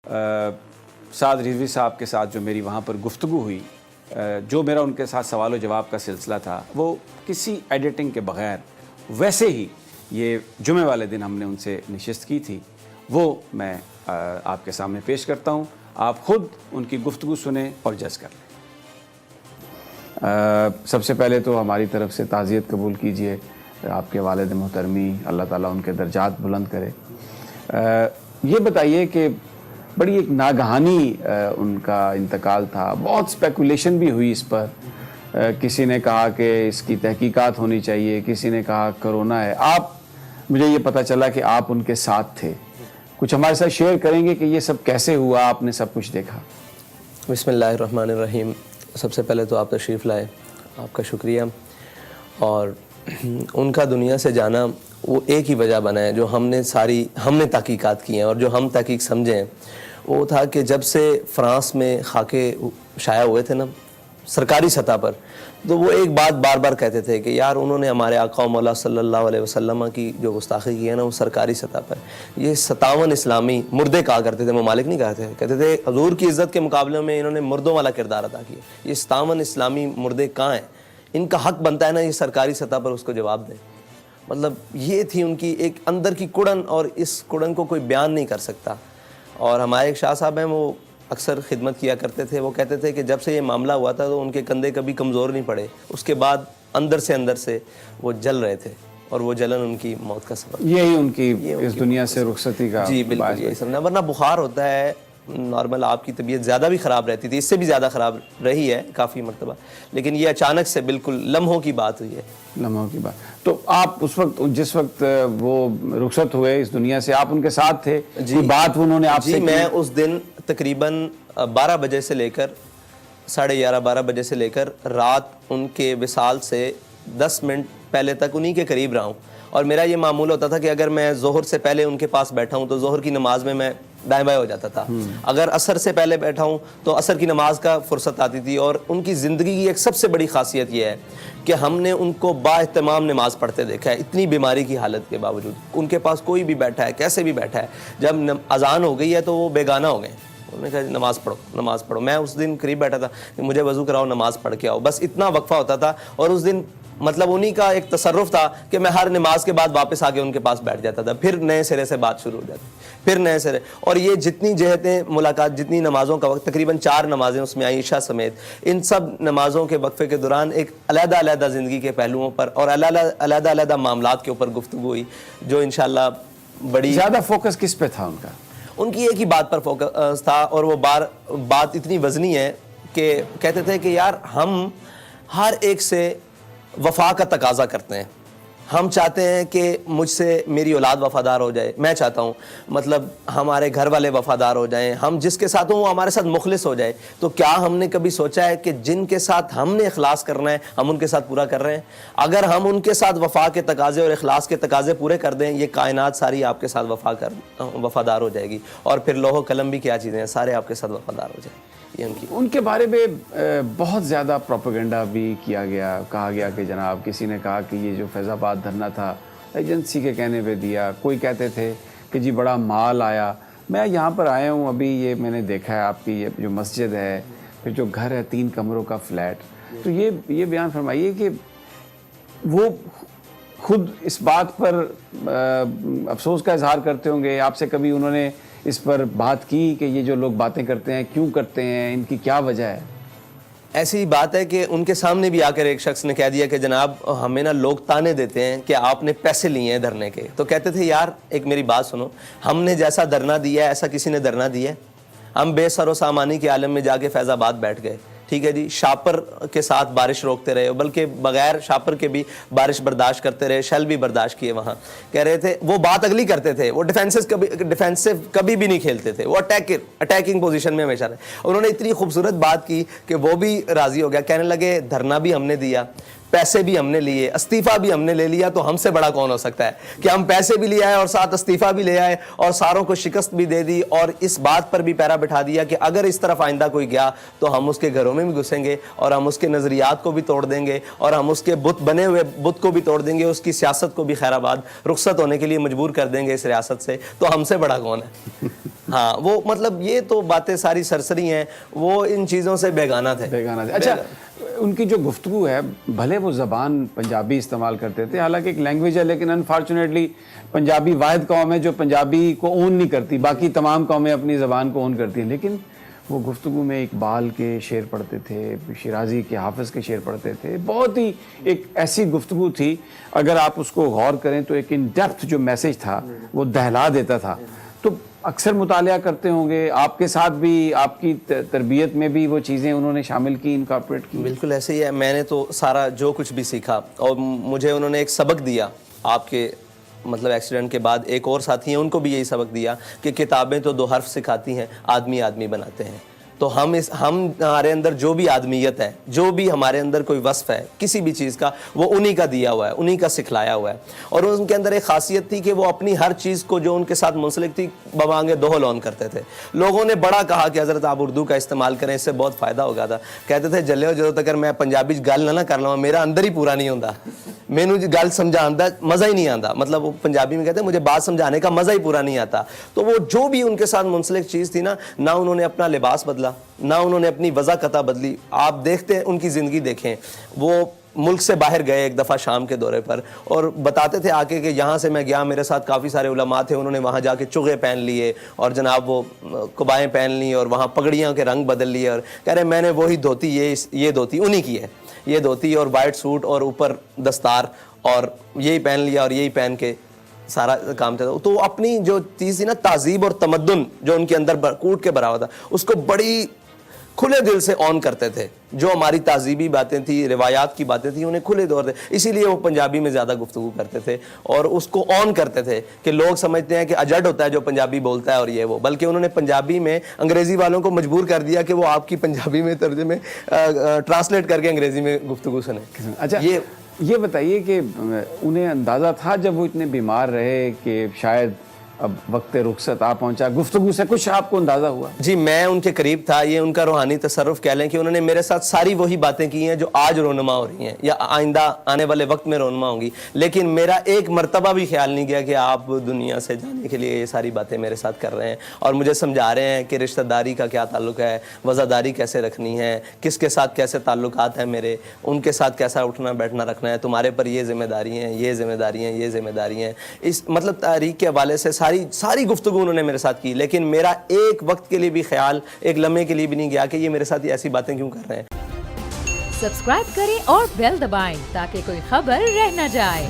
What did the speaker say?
سعد رضوی صاحب کے ساتھ جو میری وہاں پر گفتگو ہوئی، جو میرا ان کے ساتھ سوال و جواب کا سلسلہ تھا، وہ کسی ایڈیٹنگ کے بغیر ویسے ہی یہ جمعے والے دن ہم نے ان سے نشست کی تھی، وہ میں آپ کے سامنے پیش کرتا ہوں. آپ خود ان کی گفتگو سنیں اور جج کر لیں. سب سے پہلے تو ہماری طرف سے تعزیت قبول کیجئے آپ کے والد محترمی، اللہ تعالیٰ ان کے درجات بلند کرے. یہ بتائیے کہ بڑی ایک ناگہانی ان کا انتقال تھا، بہت اسپیکولیشن بھی ہوئی اس پر. کسی نے کہا کہ اس کی تحقیقات ہونی چاہیے، کسی نے کہا کرونا ہے. مجھے یہ پتہ چلا کہ آپ ان کے ساتھ تھے. کچھ ہمارے ساتھ شیئر کریں گے کہ یہ سب کیسے ہوا، آپ نے سب کچھ دیکھا؟ بسم اللہ الرحمن الرحیم. سب سے پہلے تو آپ تشریف لائے، آپ کا شکریہ. اور ان کا دنیا سے جانا وہ ایک ہی وجہ بنا ہے جو ہم نے تحقیقات کی ہیں اور جو ہم تحقیق سمجھے ہیں، وہ تھا کہ جب سے فرانس میں خاکے شائع ہوئے تھے نا سرکاری سطح پر، تو وہ ایک بات بار بار کہتے تھے کہ یار انہوں نے ہمارے آقا و مولا صلی اللہ علیہ وسلم کی جو گستاخی کی ہے نا وہ سرکاری سطح پر. یہ 57 اسلامی مردے کہا کرتے تھے، ممالک نہیں کہتے تھے حضور کی عزت کے مقابلے میں انہوں نے مردوں والا کردار ادا کیا. یہ 57 اسلامی مردے کہاں ہیں؟ ان کا حق بنتا ہے نا یہ سرکاری سطح پر اس کو جواب دیں. مطلب یہ تھی ان کی ایک اندر کی کڑن، اور اس کڑن کو کوئی بیان نہیں کر سکتا. اور ہمارے ایک شاہ صاحب ہیں، وہ اکثر خدمت کیا کرتے تھے. وہ کہتے تھے کہ جب سے یہ معاملہ ہوا تھا تو ان کے کندھے کبھی کمزور نہیں پڑے، اس کے بعد اندر سے وہ جل رہے تھے، اور وہ جلن ان کی موت کا سبب. یہی ان کی اس دنیا سے رخصتی کا جی بالکل یہی سمجھنا. ورنہ بخار ہوتا ہے نارمل، آپ کی طبیعت زیادہ بھی خراب رہتی تھی، اس سے بھی زیادہ خراب رہی ہے کافی مرتبہ، لیکن یہ اچانک سے بالکل لمحوں کی بات ہوئی ہے. لمحوں کی بات. تو آپ اس وقت جس وقت وہ رخصت ہوئے اس دنیا سے، آپ ان کے ساتھ تھے؟ کوئی بات انہوں نے آپ سے؟ جی میں اس دن تقریباً 12 بجے سے لے کر 11:30 12 بجے سے لے کر رات ان کے وصال سے 10 منٹ پہلے تک انہی کے قریب رہا ہوں. اور میرا یہ معمول ہوتا تھا کہ اگر میں ظہر سے پہلے ان کے پاس بیٹھا ہوں تو ظہر کی نماز میں دائیں بائیں ہو جاتا تھا. اگر عصر سے پہلے بیٹھا ہوں تو عصر کی نماز کا فرصت آتی تھی. اور ان کی زندگی کی ایک سب سے بڑی خاصیت یہ ہے کہ ہم نے ان کو با اہتمام نماز پڑھتے دیکھا ہے، اتنی بیماری کی حالت کے باوجود. ان کے پاس کوئی بھی بیٹھا ہے، کیسے بھی بیٹھا ہے، جب اذان ہو گئی ہے تو وہ بیگانہ ہو گئے. انہوں نے کہا نماز پڑھو. میں اس دن قریب بیٹھا تھا کہ مجھے وضو کراؤ، نماز پڑھ کے آؤ، بس اتنا وقفہ ہوتا تھا. اور اس دن مطلب انہی کا ایک تصرف تھا کہ میں ہر نماز کے بعد واپس آ کے ان کے پاس بیٹھ جاتا تھا، پھر نئے سرے سے بات شروع ہو جاتی، پھر نئے سرے. اور یہ جتنی جہتیں ملاقات، جتنی نمازوں کا وقت، تقریباً 4 نمازیں اس میں آئیں عشاء سمیت، ان سب نمازوں کے وقفے کے دوران ایک علیحدہ زندگی کے پہلوؤں پر اور علیحدہ معاملات کے اوپر گفتگو ہوئی، جو انشاءاللہ بڑی زیادہ فوکس کس پہ تھا ان کا؟ ان کی ایک ہی بات پر فوکس تھا، اور وہ بات اتنی وزنی ہے کہ کہتے تھے کہ یار ہم ہر ایک سے وفا کا تقاضا کرتے ہیں. ہم چاہتے ہیں کہ مجھ سے میری اولاد وفادار ہو جائے، میں چاہتا ہوں مطلب ہمارے گھر والے وفادار ہو جائیں، ہم جس کے ساتھ ہوں وہ ہمارے ساتھ مخلص ہو جائے. تو کیا ہم نے کبھی سوچا ہے کہ جن کے ساتھ ہم نے اخلاص کرنا ہے ہم ان کے ساتھ پورا کر رہے ہیں؟ اگر ہم ان کے ساتھ وفا کے تقاضے اور اخلاص کے تقاضے پورے کر دیں، یہ کائنات ساری آپ کے ساتھ وفادار ہو جائے گی. اور پھر لوح و قلم بھی کیا چیزیں ہیں، سارے آپ کے ساتھ وفادار ہو جائیں. ان کے بارے میں بہت زیادہ پروپیگنڈا بھی کیا گیا. کہا گیا کہ جناب کسی نے کہا کہ یہ جو فیض آباد دھرنا تھا ایجنسی کے کہنے پہ دیا، کوئی کہتے تھے کہ جی بڑا مال آیا. میں یہاں پر آیا ہوں ابھی، یہ میں نے دیکھا ہے آپ کی یہ جو مسجد ہے، پھر جو گھر ہے 3 کمروں کا فلیٹ. تو یہ بیان فرمائیے کہ وہ خود اس بات پر افسوس کا اظہار کرتے ہوں گے. آپ سے کبھی انہوں نے اس پر بات کی کہ یہ جو لوگ باتیں کرتے ہیں کیوں کرتے ہیں، ان کی کیا وجہ ہے؟ ایسی بات ہے کہ ان کے سامنے بھی آ کر ایک شخص نے کہہ دیا کہ جناب ہمیں نا لوگ تانے دیتے ہیں کہ آپ نے پیسے لیے ہیں دھرنے کے. تو کہتے تھے یار ایک میری بات سنو، ہم نے جیسا دھرنا دیا ہے ایسا کسی نے دھرنا دیا ہے؟ ہم بے سر و سامانی کے عالم میں جا کے فیض آباد بیٹھ گئے، ٹھیک ہے جی، شاپر کے ساتھ بارش روکتے رہے، بلکہ بغیر شاپر کے بھی بارش برداشت کرتے رہے، شیل بھی برداشت کیے. وہاں کہہ رہے تھے وہ بات اگلی کرتے تھے، وہ ڈیفینسو کبھی بھی نہیں کھیلتے تھے، وہ اٹیکنگ پوزیشن میں ہمیشہ رہے. انہوں نے اتنی خوبصورت بات کی کہ وہ بھی راضی ہو گیا. کہنے لگے دھرنا بھی ہم نے دیا، پیسے بھی ہم نے لیے, استعفیٰ بھی ہم نے لے لیا, تو ہم سے بڑا کون ہو سکتا ہے کہ ہم پیسے بھی لے آئے اور ساتھ استعفیٰ بھی لے آئے اور ساروں کو شکست بھی دے دی, اور اس بات پر بھی پیرا بٹھا دیا کہ اگر اس طرف آئندہ کوئی گیا تو ہم اس کے گھروں میں بھی گھسیں گے اور ہم اس کے نظریات کو بھی توڑ دیں گے اور ہم اس کے بت بنے ہوئے بت کو بھی توڑ دیں گے, اس کی سیاست کو بھی خیر آباد رخصت ہونے کے لیے مجبور کر دیں گے اس ریاست سے, تو ہم سے بڑا کون ہے. ہاں وہ مطلب یہ تو باتیں ساری سرسری ہیں, وہ ان چیزوں سے بیگانہ تھے. اچھا, ان کی جو گفتگو ہے, بھلے وہ زبان پنجابی استعمال کرتے تھے, حالانکہ ایک لینگویج ہے, لیکن انفارچونیٹلی پنجابی واحد قوم ہے جو پنجابی کو اون نہیں کرتی, باقی تمام قومیں اپنی زبان کو اون کرتی ہیں. لیکن وہ گفتگو میں اقبال کے شعر پڑھتے تھے, شیرازی کے, حافظ کے شعر پڑھتے تھے. بہت ہی ایک ایسی گفتگو تھی, اگر آپ اس کو غور کریں تو ایک ان ڈیپتھ جو میسج تھا وہ دہلا دیتا تھا. تو اکثر مطالعہ کرتے ہوں گے, آپ کے ساتھ بھی, آپ کی تربیت میں بھی وہ چیزیں انہوں نے شامل کی, انکارپوریٹ کی؟ بالکل ایسے ہی ہے. میں نے تو سارا جو کچھ بھی سیکھا, اور مجھے انہوں نے ایک سبق دیا, آپ کے مطلب ایکسیڈنٹ کے بعد ایک اور ساتھی ہیں, ان کو بھی یہی سبق دیا کہ کتابیں تو 2 حرف سکھاتی ہیں, آدمی آدمی بناتے ہیں. تو ہم ہمارے اندر جو بھی آدمیت ہے, جو بھی ہمارے اندر کوئی وصف ہے کسی بھی چیز کا, وہ انہی کا دیا ہوا ہے, انہی کا سکھلایا ہوا ہے. اور ان کے اندر ایک خاصیت تھی کہ وہ اپنی ہر چیز کو جو ان کے ساتھ منسلک تھی بمانگے دوہل آن کرتے تھے. لوگوں نے بڑا کہا کہ حضرت آپ اردو کا استعمال کریں, اس سے بہت فائدہ ہوگا تھا. کہتے تھے جلے ہو جدوں تک میں پنجابی گل نہ کر لواں میرا اندر ہی پورا نہیں ہوندا, مینوں گل سمجھان دا مزہ ہی نہیں آتا. مطلب وہ پنجابی میں کہتے ہیں مجھے بات سمجھانے کا مزہ ہی پورا نہیں آتا. تو وہ جو بھی ان کے ساتھ منسلک چیز تھی نا, نہ انہوں نے اپنا لباس بدلا, نہ انہوں نے اپنی وضاقتہ بدلی. آپ دیکھتے ہیں ان کی زندگی دیکھیں, وہ ملک سے باہر گئے ایک دفعہ شام کے دورے پر, اور بتاتے تھے آ کے کہ یہاں سے میں گیا, میرے ساتھ کافی سارے علماء تھے, انہوں نے وہاں جا کے چغے پہن لیے اور جناب وہ قبائیں پہن لی اور وہاں پگڑیاں کے رنگ بدل لیے, اور کہہ رہے میں نے وہی دھوتی, یہ دھوتی انہی کی ہے, یہ دھوتی اور وائٹ سوٹ اور اوپر دستار, اور یہی پہن لیا اور یہی پہن کے سارا کام تھا. تو اپنی جو چیز تھی نا, تہذیب اور تمدن جو ان کے اندر کوٹ کے بھرا ہوا تھا, اس کو بڑی کھلے دل سے آن کرتے تھے. جو ہماری تہذیبی باتیں تھیں, روایات کی باتیں تھیں, انہیں کھلے دور تھے. اسی لیے وہ پنجابی میں زیادہ گفتگو کرتے تھے اور اس کو آن کرتے تھے کہ لوگ سمجھتے ہیں کہ اجڈ ہوتا ہے جو پنجابی بولتا ہے اور یہ وہ, بلکہ انہوں نے پنجابی میں انگریزی والوں کو مجبور کر دیا کہ وہ آپ کی پنجابی میں ترجمے ٹرانسلیٹ کر کے انگریزی میں گفتگو سنیں. اچھا یہ بتائیے کہ انہیں اندازہ تھا جب وہ اتنے بیمار رہے کہ شاید اب وقت رخصت آ پہنچا, گفتگو سے کچھ آپ کو اندازہ ہوا؟ جی میں ان کے قریب تھا, یہ ان کا روحانی تصرف کہہ لیں کہ انہوں نے میرے ساتھ ساری وہی باتیں کی ہیں جو آج رونما ہو رہی ہیں یا آئندہ آنے والے وقت میں رونما ہوں گی. لیکن میرا ایک مرتبہ بھی خیال نہیں گیا کہ آپ دنیا سے جانے کے لیے یہ ساری باتیں میرے ساتھ کر رہے ہیں اور مجھے سمجھا رہے ہیں کہ رشتہ داری کا کیا تعلق ہے, وفاداری کیسے رکھنی ہے, کس کے ساتھ کیسے تعلقات ہیں میرے, ان کے ساتھ کیسا اٹھنا بیٹھنا رکھنا ہے, تمہارے پر یہ ذمہ داری ہیں, یہ ذمہ داری ہیں, یہ ذمہ داری ہیں. اس مطلب تاریخ کے حوالے سے ساری گفتگو انہوں نے میرے ساتھ کی, لیکن میرا ایک وقت کے لیے بھی خیال, ایک لمحے کے لیے بھی نہیں گیا کہ یہ میرے ساتھ ایسی باتیں کیوں کر رہے ہیں. سبسکرائب کریں اور بیل دبائیں تاکہ کوئی خبر رہ نہ جائے.